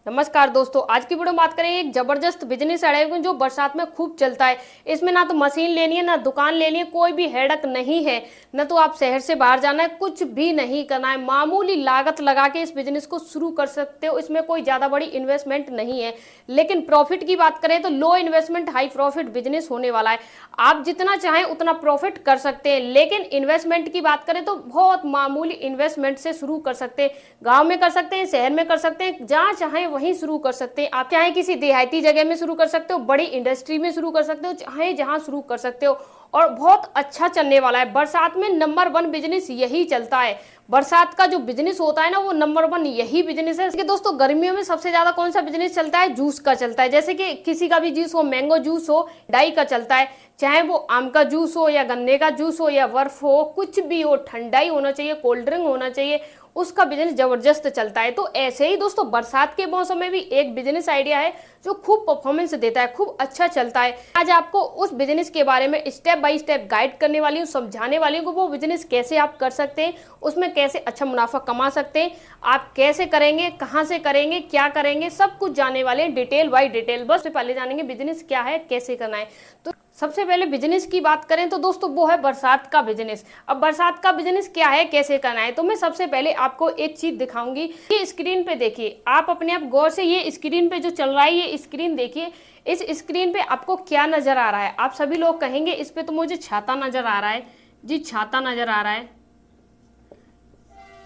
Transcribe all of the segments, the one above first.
नमस्कार दोस्तों, आज की वीडियो में बात करेंगे एक जबरदस्त बिजनेस आइडिया जो बरसात में खूब चलता है। इसमें ना तो मशीन लेनी है, ना दुकान लेनी है, कोई भी हेडक नहीं है, ना तो आप शहर से बाहर जाना है, कुछ भी नहीं करना है। मामूली लागत लगा के इस बिजनेस को शुरू कर सकते हो। इसमें कोई ज्यादा बड़ी इन्वेस्टमेंट नहीं है, लेकिन प्रॉफिट की बात करें तो लो इन्वेस्टमेंट हाई प्रॉफिट बिजनेस होने वाला है। आप जितना चाहें उतना प्रॉफिट कर सकते हैं, लेकिन इन्वेस्टमेंट की बात करें तो बहुत मामूली इन्वेस्टमेंट से शुरू कर सकते हैं। गाँव में कर सकते हैं, शहर में कर सकते हैं, जहाँ चाहें वहीं शुरू कर सकते हैं। आप चाहे किसी देहाती जगह में शुरू कर सकते हो, बड़ी इंडस्ट्री में शुरू कर सकते हो, चाहे जहां शुरू कर सकते हो, और बहुत अच्छा चलने वाला है। बरसात में नंबर 1 बिजनेस यही चलता है। बरसात का जो बिजनेस होता है ना, वो नंबर 1 यही बिजनेस है। दोस्तों, गर्मियों में सबसे ज्यादा कौन सा बिजनेस चलता है? जूस का चलता है। जैसे कि किसी का भी जूस हो, मैंगो जूस हो, डाई का चलता है। चाहे वो आम का जूस हो या गन्ने का जूस हो या बर्फ हो, कुछ भी हो, ठंडाई होना चाहिए, कोल्ड ड्रिंक होना चाहिए, उसका बिजनेस जबरदस्त चलता है। तो ऐसे ही दोस्तों, बरसात के मौसम में भी एक बिजनेस आइडिया है जो खूब परफॉर्मेंस देता है, खूब अच्छा चलता है। आज आपको उस बिजनेस के बारे में स्टेप बाय स्टेप गाइड करने वाली हूँ, समझाने वाली हूँ कि वो बिजनेस कैसे आप कर सकते हैं, उसमें कैसे अच्छा मुनाफा कमा सकते हैं, आप कैसे करेंगे, कहाँ से करेंगे, क्या करेंगे, सब कुछ जानने वाले हैं डिटेल बाय डिटेल। बस पहले जानेंगे बिजनेस क्या है, कैसे करना है। तो सबसे पहले बिजनेस की बात करें तो दोस्तों, वो है बरसात का बिजनेस। अब बरसात का बिजनेस क्या है, कैसे करना है, तो मैं सबसे पहले आपको एक चीज दिखाऊंगी। ये स्क्रीन पे देखिए, आप अपने आप गौर से ये स्क्रीन पे जो चल रहा है, ये स्क्रीन देखिए। इस स्क्रीन पे आपको क्या नजर आ रहा है? आप सभी लोग कहेंगे इस पे तो मुझे छाता नजर आ रहा है। जी, छाता नजर आ रहा है।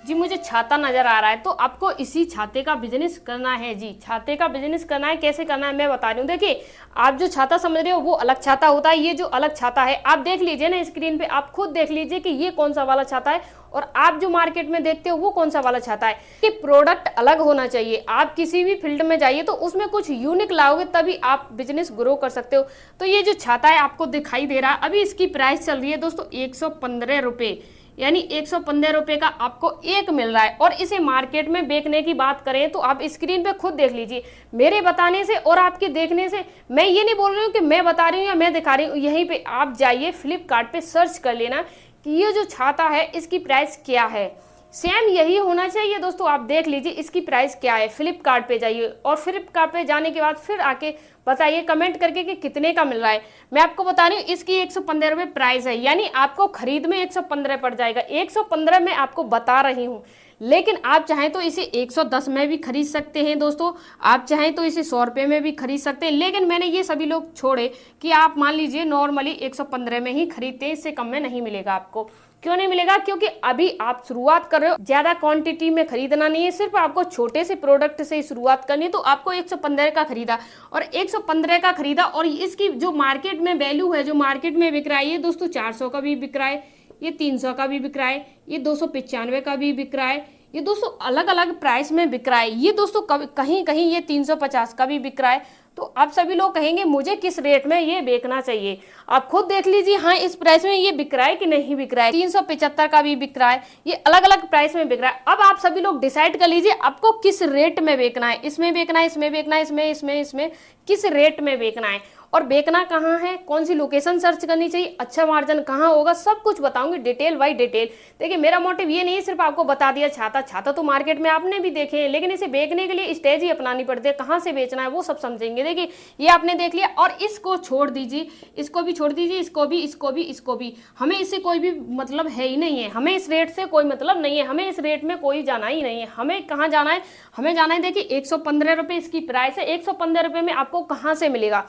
जी, मुझे छाता नजर आ रहा है। तो आपको इसी छाते का बिजनेस करना है। जी, छाते का बिजनेस करना है। कैसे करना है मैं बता रही हूँ। देखिए, आप जो छाता समझ रहे हो वो अलग छाता होता है। ये जो अलग छाता है, आप देख लीजिए ना स्क्रीन पे, आप खुद देख लीजिए कि ये कौन सा वाला छाता है, और आप जो मार्केट में देखते हो वो कौन सा वाला छाता है। कि प्रोडक्ट अलग होना चाहिए। आप किसी भी फील्ड में जाइए तो उसमें कुछ यूनिक लाओगे, तभी आप बिजनेस ग्रो कर सकते हो। तो ये जो छाता है आपको दिखाई दे रहा है, अभी इसकी प्राइस चल रही है दोस्तों 115 रुपये, यानी 115 रुपए का आपको एक मिल रहा है। और इसे मार्केट में बेचने की बात करें तो आप स्क्रीन पे खुद देख लीजिए। मेरे बताने से और आपके देखने से, मैं ये नहीं बोल रही हूँ कि मैं बता रही हूँ या मैं दिखा रही हूँ, यहीं पे आप जाइए फ्लिपकार्ट पे सर्च कर लेना कि ये जो छाता है इसकी प्राइस क्या है। सेम यही होना चाहिए दोस्तों। आप देख लीजिए इसकी प्राइस क्या है, फ्लिपकार्ट पे जाइए, और फ्लिपकार्ट पे जाने के बाद फिर आके बताइए कमेंट करके कि कितने का मिल रहा है। मैं आपको बता रही हूँ इसकी 115 रुपये प्राइस है, यानी आपको खरीद में 115 पड़ जाएगा। 115 में आपको बता रही हूँ, लेकिन आप चाहें तो इसे 110 में भी खरीद सकते हैं दोस्तों। आप चाहें तो इसे 100 रुपये में भी खरीद सकते हैं, लेकिन मैंने ये सभी लोग छोड़े कि आप मान लीजिए नॉर्मली 115 में ही खरीदते हैं, इससे कम में नहीं मिलेगा आपको। क्यों नहीं मिलेगा? क्योंकि अभी आप शुरुआत कर रहे हो, ज्यादा क्वांटिटी में खरीदना नहीं है, सिर्फ आपको छोटे से प्रोडक्ट से ही शुरुआत करनी है। तो आपको 115 का खरीदा, और 115 का खरीदा, और इसकी जो मार्केट में वैल्यू है, जो मार्केट में बिक रहा है, ये दोस्तों 400 का भी बिक रहा है, ये 300 का भी बिक रहा है, ये 295 का भी बिक रहा है, ये दोस्तों अलग अलग प्राइस में बिक रहा है। ये दोस्तों कहीं कहीं ये 350 का भी बिक रहा है। तो आप सभी लोग कहेंगे मुझे किस रेट में ये बेचना चाहिए। आप खुद देख लीजिए, हाँ इस प्राइस में ये बिक रहा है कि नहीं बिक रहा है। 375 का भी बिक रहा है, ये अलग अलग प्राइस में बिक रहा है। अब आप सभी लोग डिसाइड कर लीजिए आपको किस रेट में बेचना है। इसमें बेचना है, इसमें बेचना है, इसमें किस रेट में बेचना है, और बेचना कहाँ है, कौन सी लोकेशन सर्च करनी चाहिए, अच्छा मार्जिन कहाँ होगा, सब कुछ बताऊंगी डिटेल बाय डिटेल। देखिए, मेरा मोटिव ये नहीं है सिर्फ आपको बता दिया छाता। छाता तो मार्केट में आपने भी देखे हैं, लेकिन इसे बेचने के लिए स्टेज ही अपनानी पड़ती है, कहाँ से बेचना है वो सब समझेंगे। देखिए, ये आपने देख लिया, और इसको छोड़ दीजिए, इसको भी छोड़ दीजिए, इसको भी, इसको भी, इसको भी। हमें इससे कोई भी मतलब है ही नहीं है, हमें इस रेट से कोई मतलब नहीं है, हमें इस रेट में कोई जाना ही नहीं है। हमें कहाँ जाना है? हमें जाना है, देखिए 115 रुपये इसकी प्राइस है। 115 रुपये में आपको कहाँ से मिलेगा?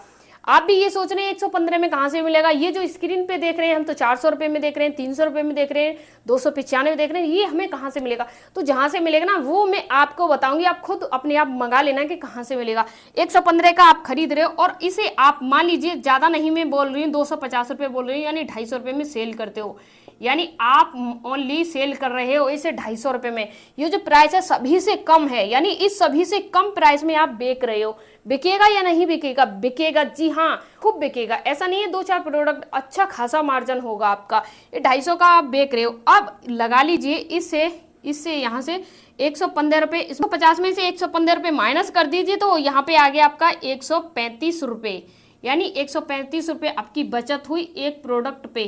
आप भी ये सोच रहे हैं 115 में कहाँ से मिलेगा। ये जो स्क्रीन पे देख रहे हैं हम, तो 400 रुपये में देख रहे हैं, 300 रुपये में देख रहे हैं, 295 में देख रहे हैं, ये हमें कहाँ से मिलेगा? तो जहाँ से मिलेगा ना वो मैं आपको बताऊंगी, आप खुद अपने आप मंगा लेना कि कहाँ से मिलेगा। 115 का आप खरीद रहे हो, और इसे आप मान लीजिए, ज़्यादा नहीं मैं बोल रही हूँ, 250 रुपये बोल रही हूँ, यानी 250 रुपये में सेल करते हो, यानी आप ओनली सेल कर रहे हो इसे 250 रुपये में। ये जो प्राइस है सभी से कम है, यानी इस सभी से कम प्राइस में आप बेच रहे हो। बिकेगा या नहीं बिकेगा? बिकेगा, जी हाँ, खूब बिकेगा। ऐसा नहीं है 2-4 प्रोडक्ट, अच्छा खासा मार्जिन होगा आपका। ये 250 का आप बेच रहे हो। अब लगा लीजिए इससे यहाँ से 115 रुपये, 150 में से 115 रुपये माइनस कर दीजिए, तो यहाँ पे आ गया आपका 135 रुपये, यानी 135 रुपये आपकी बचत हुई एक प्रोडक्ट पे,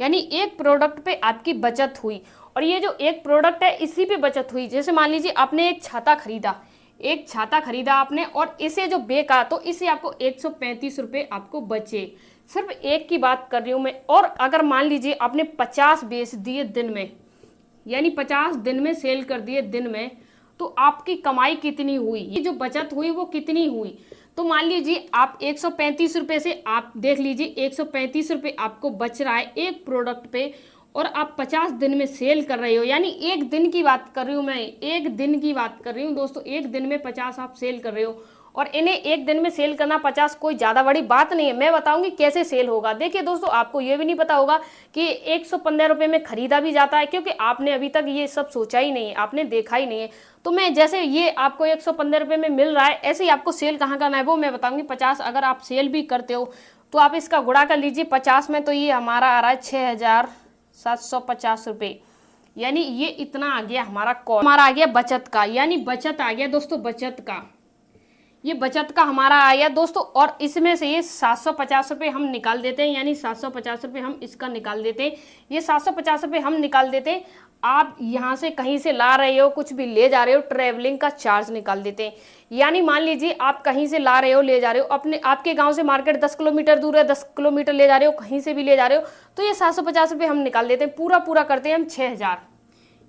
यानी एक प्रोडक्ट पे आपकी बचत हुई। और ये जो एक प्रोडक्ट है इसी पे बचत हुई। जैसे मान लीजिए आपने एक छाता खरीदा, एक छाता खरीदा आपने और इसे जो बेचा तो इसे आपको 135 रुपये आपको बचे। सिर्फ एक की बात कर रही हूँ मैं। और अगर मान लीजिए आपने 50 बेच दिए दिन में, यानी 50 दिन में सेल कर दिए दिन में, तो आपकी कमाई कितनी हुई, ये जो बचत हुई वो कितनी हुई। तो मान लीजिए आप 135 रुपये से आप देख लीजिए 135 रुपये आपको बच रहा है एक प्रोडक्ट पे, और आप 50 दिन में सेल कर रहे हो, यानी एक दिन की बात कर रही हूँ मैं, एक दिन की बात कर रही हूँ दोस्तों। एक दिन में 50 आप सेल कर रहे हो, और इन्हें एक दिन में सेल करना 50 कोई ज़्यादा बड़ी बात नहीं है। मैं बताऊंगी कैसे सेल होगा। देखिए दोस्तों, आपको ये भी नहीं पता होगा कि 115 रुपये में खरीदा भी जाता है, क्योंकि आपने अभी तक ये सब सोचा ही नहीं है, आपने देखा ही नहीं है। तो मैं जैसे ये आपको 115 रुपये में मिल रहा है, ऐसे ही आपको सेल कहाँ करना है वो मैं बताऊंगी। 50 अगर आप सेल भी करते हो तो आप इसका गुणा कर लीजिए 50 में, तो ये हमारा आ रहा है 6,750 रुपये, यानी ये इतना आ गया हमारा कॉस्ट, हमारा आ गया बचत का, यानी बचत आ गया दोस्तों, बचत का, ये बचत का हमारा आया दोस्तों। और इसमें से ये 750 रुपये हम निकाल देते हैं, यानी 750 रुपये हम इसका निकाल देते हैं। ये 750 रुपये हम निकाल देते हैं। आप यहाँ से कहीं से ला रहे हो, कुछ भी ले जा रहे हो, ट्रैवलिंग का चार्ज निकाल देते हैं। यानी मान लीजिए आप कहीं से ला रहे हो, ले जा रहे हो, अपने आपके गांव से मार्केट 10 किलोमीटर दूर है, 10 किलोमीटर ले जा रहे हो, कहीं से भी ले जा रहे हो, तो ये 750 रुपये हम निकाल देते हैं। पूरा करते हैं हम 6,000,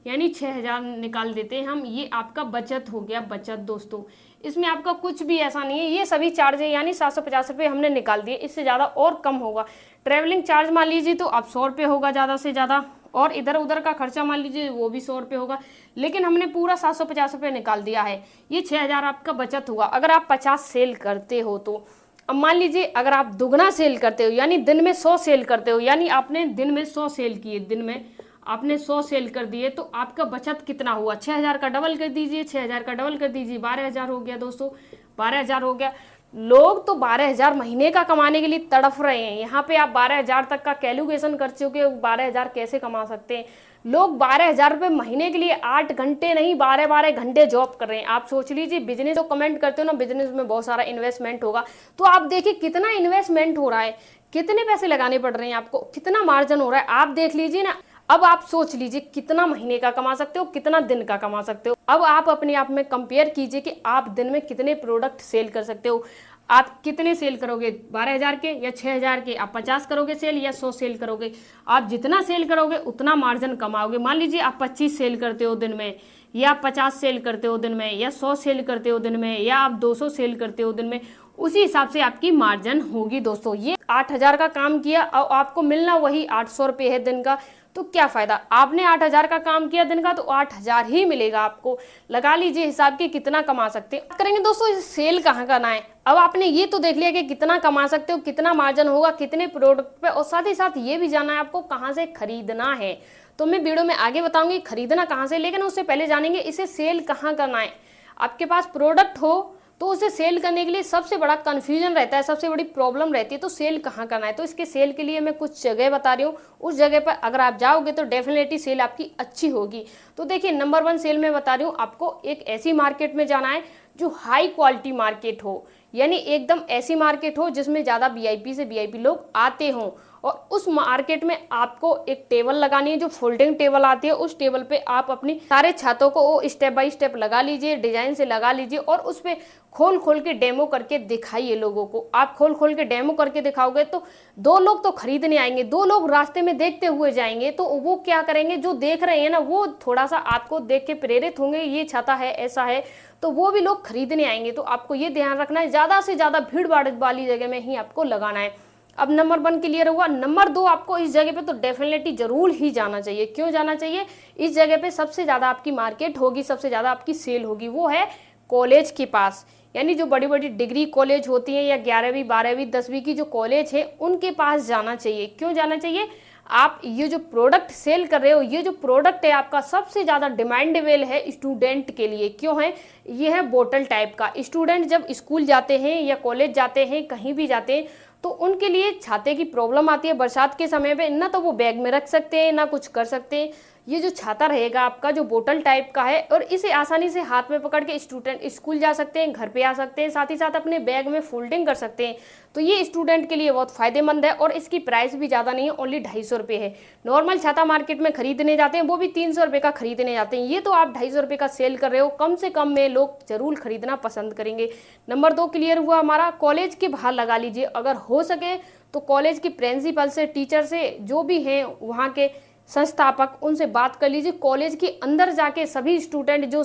यानी 6,000 निकाल देते हैं हम। ये आपका बचत हो गया, बचत दोस्तों। इसमें आपका कुछ भी ऐसा नहीं है, ये सभी चार्ज है, यानी 750 रुपये हमने निकाल दिए। इससे ज़्यादा और कम होगा। ट्रैवलिंग चार्ज मान लीजिए तो आप 100 रुपये होगा ज़्यादा से ज़्यादा, और इधर उधर का खर्चा मान लीजिए वो भी 100 रुपये होगा, लेकिन हमने पूरा 750 रुपये निकाल दिया है। ये 6,000 आपका बचत हुआ अगर आप 50 सेल करते हो तो। अब मान लीजिए अगर आप दुगना सेल करते हो, यानी दिन में 100 सेल करते हो, यानी आपने दिन में 100 सेल किए, दिन में आपने 100 सेल कर दिए, तो आपका बचत कितना हुआ। 6,000 का डबल कर दीजिए, 6,000 का डबल कर दीजिए, 12,000 हो गया दोस्तों, 12,000 हो गया। लोग तो 12,000 महीने का कमाने के लिए तड़फ रहे हैं। यहाँ पे आप 12,000 तक का कैलकुलेशन कर चुके हो, 12,000 कैसे कमा सकते हैं। लोग 12,000 रुपये महीने के लिए 8 घंटे नहीं 12-12 घंटे जॉब कर रहे हैं। आप सोच लीजिए, बिजनेस जो कमेंट करते हो ना, बिजनेस में बहुत सारा इन्वेस्टमेंट होगा, तो आप देखिए कितना इन्वेस्टमेंट हो रहा है, कितने पैसे लगाने पड़ रहे हैं आपको, कितना मार्जिन हो रहा है, आप देख लीजिए ना। अब आप सोच लीजिए कितना महीने का कमा सकते हो, कितना दिन का कमा सकते हो। अब आप अपने आप में कंपेयर कीजिए कि आप दिन में कितने प्रोडक्ट सेल कर सकते हो। आप कितने सेल करोगे, 12,000 के या 6,000 के। आप 50 करोगे सेल या 100 सेल करोगे। आप जितना सेल करोगे उतना मार्जिन कमाओगे। मान लीजिए आप 25 सेल करते हो दिन में, या आप 50 सेल करते हो दिन में, या 100 सेल करते हो दिन में, या आप 200 सेल करते हो दिन में, उसी हिसाब से आपकी मार्जिन होगी दोस्तों। ये 8,000 का काम किया और आपको मिलना वही 800 रुपये है दिन का, तो क्या फायदा। आपने 8,000 का काम किया दिन का, तो 8,000 ही मिलेगा आपको। लगा लीजिए हिसाब के कितना कमा सकते हैं। करेंगे दोस्तों सेल कहाँ करना है। अब आपने ये तो देख लिया कि कितना कमा सकते हो, कितना मार्जिन होगा, कितने प्रोडक्ट पे, और साथ ही साथ ये भी जानना है आपको कहाँ से खरीदना है। तो मैं वीडियो में आगे बताऊंगी खरीदना कहाँ से, लेकिन उससे पहले जानेंगे इसे सेल कहाँ करना है। आपके पास प्रोडक्ट हो तो उसे सेल करने के लिए सबसे बड़ा कंफ्यूजन रहता है, सबसे बड़ी प्रॉब्लम रहती है, तो सेल कहाँ करना है। तो इसके सेल के लिए मैं कुछ जगह बता रही हूँ, उस जगह पर अगर आप जाओगे तो डेफिनेटली सेल आपकी अच्छी होगी। तो देखिए नंबर 1 सेल में बता रही हूँ, आपको एक ऐसी मार्केट में जाना है जो हाई क्वालिटी मार्केट हो, यानी एकदम ऐसी मार्केट हो जिसमें ज़्यादा वीआईपी से वीआईपी लोग आते हों। और उस मार्केट में आपको एक टेबल लगानी है, जो फोल्डिंग टेबल आती है। उस टेबल पे आप अपनी सारे छातों को स्टेप बाय स्टेप लगा लीजिए, डिजाइन से लगा लीजिए, और उस पे खोल खोल के डेमो करके दिखाइए लोगों को। आप खोल खोल के डेमो करके दिखाओगे तो 2 लोग तो खरीदने आएंगे, 2 लोग रास्ते में देखते हुए जाएंगे। तो वो क्या करेंगे, जो देख रहे हैं ना, वो थोड़ा सा आपको देख के प्रेरित होंगे, ये छाता है, ऐसा है, तो वो भी लोग खरीदने आएंगे। तो आपको ये ध्यान रखना है, ज़्यादा से ज़्यादा भीड़ भाड़ वाली जगह में ही आपको लगाना है। अब नंबर 1 क्लियर हुआ। नंबर 2, आपको इस जगह पे तो डेफिनेटली जरूर ही जाना चाहिए। क्यों जाना चाहिए, इस जगह पे सबसे ज़्यादा आपकी मार्केट होगी, सबसे ज़्यादा आपकी सेल होगी। वो है कॉलेज के पास, यानी जो बड़ी बड़ी डिग्री कॉलेज होती हैं, या 11वीं 12वीं 10वीं की जो कॉलेज है, उनके पास जाना चाहिए। क्यों जाना चाहिए, आप ये जो प्रोडक्ट सेल कर रहे हो, ये जो प्रोडक्ट है आपका सबसे ज़्यादा डिमांडेबल है स्टूडेंट के लिए। क्यों है, ये है बोतल टाइप का। स्टूडेंट जब स्कूल जाते हैं या कॉलेज जाते हैं, कहीं भी जाते हैं, तो उनके लिए छाते की प्रॉब्लम आती है बरसात के समय पे। ना तो वो बैग में रख सकते हैं, ना कुछ कर सकते हैं, ये जो छाता रहेगा आपका जो बोतल टाइप का है, और इसे आसानी से हाथ में पकड़ के स्टूडेंट स्कूल जा सकते हैं, घर पे आ सकते हैं, साथ ही साथ अपने बैग में फोल्डिंग कर सकते हैं। तो ये स्टूडेंट के लिए बहुत फायदेमंद है और इसकी प्राइस भी ज़्यादा नहीं है, ओनली 250 रुपये है। नॉर्मल छाता मार्केट में खरीदने जाते हैं वो भी 300 रुपये का खरीदने जाते हैं, ये तो आप 250 रुपये का सेल कर रहे हो, कम से कम में लोग जरूर खरीदना पसंद करेंगे। नंबर 2 क्लियर हुआ हमारा। कॉलेज के बाहर लगा लीजिए, अगर हो सके तो कॉलेज की प्रिंसिपल से, टीचर से, जो भी हैं वहाँ के संस्थापक, उनसे बात कर लीजिए। कॉलेज के अंदर जाके सभी स्टूडेंट जो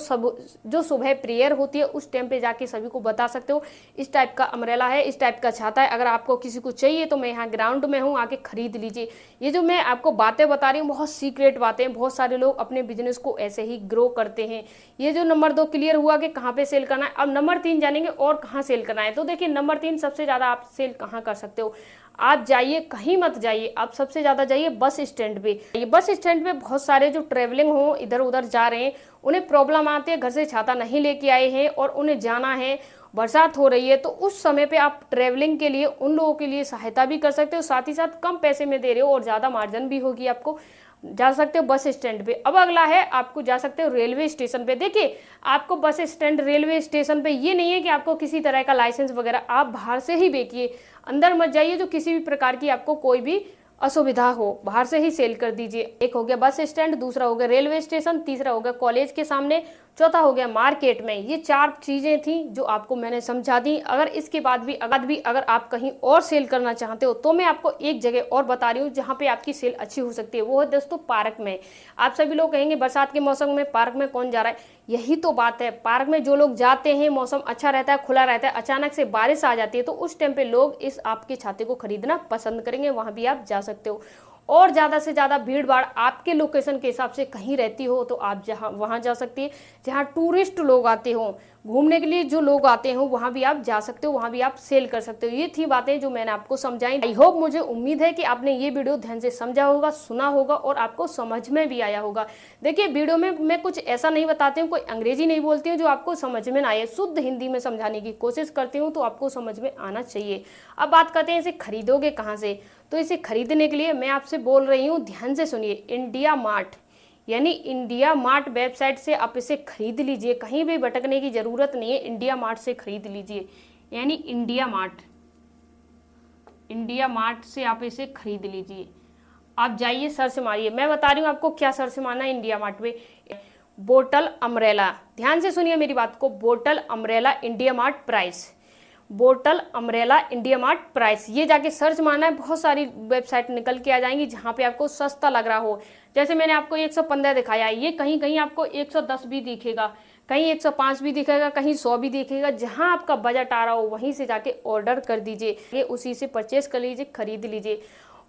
सुबह प्रेयर होती है उस टाइम पे जाके सभी को बता सकते हो इस टाइप का अम्ब्रेला है, इस टाइप का छाता है, अगर आपको किसी को चाहिए तो मैं यहाँ ग्राउंड में हूँ, आके खरीद लीजिए। ये जो मैं आपको बातें बता रही हूँ बहुत सीक्रेट बातें, बहुत सारे लोग अपने बिजनेस को ऐसे ही ग्रो करते हैं। ये जो नंबर 2 क्लियर हुआ कि कहाँ पे सेल करना है। अब नंबर 3 जानेंगे और कहाँ सेल करना है। तो देखिए नंबर 3 सबसे ज़्यादा आप सेल कहाँ कर सकते हो। आप जाइए, कहीं मत जाइए, आप सबसे ज़्यादा जाइए बस स्टैंड पे। ये बस स्टैंड पे बहुत सारे जो ट्रेवलिंग हो, इधर उधर जा रहे हैं, उन्हें प्रॉब्लम आती है, घर से छाता नहीं लेके आए हैं और उन्हें जाना है, बरसात हो रही है, तो उस समय पे आप ट्रेवलिंग के लिए उन लोगों के लिए सहायता भी कर सकते हो, साथ ही साथ कम पैसे में दे रहे हो और ज़्यादा मार्जिन भी होगी आपको। जा सकते हो बस स्टैंड पे। अब अगला है, आपको जा सकते हो रेलवे स्टेशन पे। देखिए आपको बस स्टैंड, रेलवे स्टेशन पे ये नहीं है कि आपको किसी तरह का लाइसेंस वगैरह, आप बाहर से ही बेचिए, अंदर मत जाइए जो किसी भी प्रकार की आपको कोई भी असुविधा हो, बाहर से ही सेल कर दीजिए। एक हो गया बस स्टैंड, दूसरा हो गया रेलवे स्टेशन, तीसरा हो गया कॉलेज के सामने, चौथा हो गया मार्केट में। ये 4 चीजें थी जो आपको मैंने समझा दी। अगर इसके बाद भी अगर आप कहीं और सेल करना चाहते हो तो मैं आपको एक जगह और बता रही हूँ जहाँ पे आपकी सेल अच्छी हो सकती है, वो है दोस्तों पार्क में। आप सभी लोग कहेंगे बरसात के मौसम में पार्क में कौन जा रहा है, यही तो बात है। पार्क में जो लोग जाते हैं, मौसम अच्छा रहता है, खुला रहता है, अचानक से बारिश आ जाती है, तो उस टाइम पे लोग इस आपके छाते को खरीदना पसंद करेंगे, वहां भी आप जा सकते हो। और ज़्यादा से ज़्यादा भीड़ भाड़ आपके लोकेशन के हिसाब से कहीं रहती हो तो आप जहाँ वहाँ जा सकती है। जहाँ टूरिस्ट लोग आते हो, घूमने के लिए जो लोग आते हो, वहाँ भी आप जा सकते हो, वहाँ भी आप सेल कर सकते हो। ये थी बातें जो मैंने आपको समझाई। आई होप, मुझे उम्मीद है कि आपने ये वीडियो ध्यान से समझा होगा, सुना होगा और आपको समझ में भी आया होगा। देखिए वीडियो में मैं कुछ ऐसा नहीं बताती हूँ, कोई अंग्रेजी नहीं बोलती हूँ जो आपको समझ में ना आए, शुद्ध हिंदी में समझाने की कोशिश करती हूँ, तो आपको समझ में आना चाहिए। अब बात करते हैं इसे खरीदोगे कहाँ से। तो इसे खरीदने के लिए मैं आपसे बोल रही हूँ, ध्यान से सुनिए, इंडिया मार्ट, यानी इंडिया मार्ट वेबसाइट से आप इसे खरीद लीजिए, कहीं भी भटकने की जरूरत नहीं है, इंडिया मार्ट से खरीद लीजिए। यानी इंडिया मार्ट से आप इसे खरीद लीजिए। आप जाइए, सर्च मारिए, मैं बता रही हूँ आपको क्या सर्च मारना है इंडिया मार्ट पे। बोटल अम्ब्रेला, ध्यान से सुनिए मेरी बात को, bottle umbrella India mart price, bottle umbrella India mart price, ये जाके सर्च मारना है। बहुत सारी वेबसाइट निकल के आ जाएंगी जहाँ पे आपको सस्ता लग रहा हो। जैसे मैंने आपको 115 दिखाया है, ये कहीं कहीं आपको 110 भी दिखेगा, कहीं 105 भी दिखेगा, कहीं 100 भी दिखेगा। जहाँ आपका बजट आ रहा हो वहीं से जाके ऑर्डर कर दीजिए, उसी से परचेज कर लीजिए, खरीद लीजिए।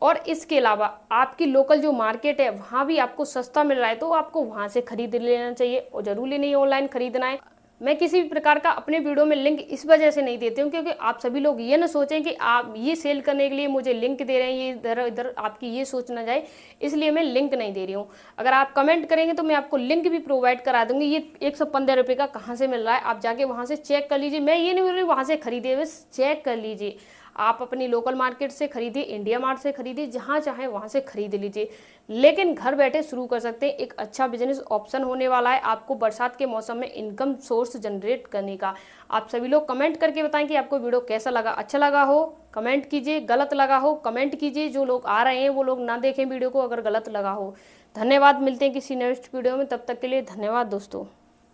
और इसके अलावा आपकी लोकल जो मार्केट है वहाँ भी आपको सस्ता मिल रहा है तो आपको वहाँ से खरीद लेना चाहिए, और जरूरी नहीं ऑनलाइन खरीदना है। मैं किसी भी प्रकार का अपने वीडियो में लिंक इस वजह से नहीं देती हूँ क्योंकि आप सभी लोग ये ना सोचें कि आप ये सेल करने के लिए मुझे लिंक दे रहे हैं, ये इधर इधर आपकी ये सोच ना जाए, इसलिए मैं लिंक नहीं दे रही हूँ। अगर आप कमेंट करेंगे तो मैं आपको लिंक भी प्रोवाइड करा दूंगी। ये 115 रुपये का कहाँ से मिल रहा है, आप जाके वहाँ से चेक कर लीजिए। मैं ये नहीं बोल रही वहाँ से खरीदिए, बस चेक कर लीजिए। आप अपनी लोकल मार्केट से खरीदिए, इंडिया मार्ट से खरीदिए, जहाँ चाहे वहाँ से खरीद लीजिए, लेकिन घर बैठे शुरू कर सकते हैं। एक अच्छा बिजनेस ऑप्शन होने वाला है आपको बरसात के मौसम में इनकम सोर्स जनरेट करने का। आप सभी लोग कमेंट करके बताएं कि आपको वीडियो कैसा लगा। अच्छा लगा हो कमेंट कीजिए, गलत लगा हो कमेंट कीजिए। जो लोग आ रहे हैं वो लोग ना देखें वीडियो को अगर गलत लगा हो। धन्यवाद, मिलते हैं किसी नेक्स्ट वीडियो में, तब तक के लिए धन्यवाद दोस्तों।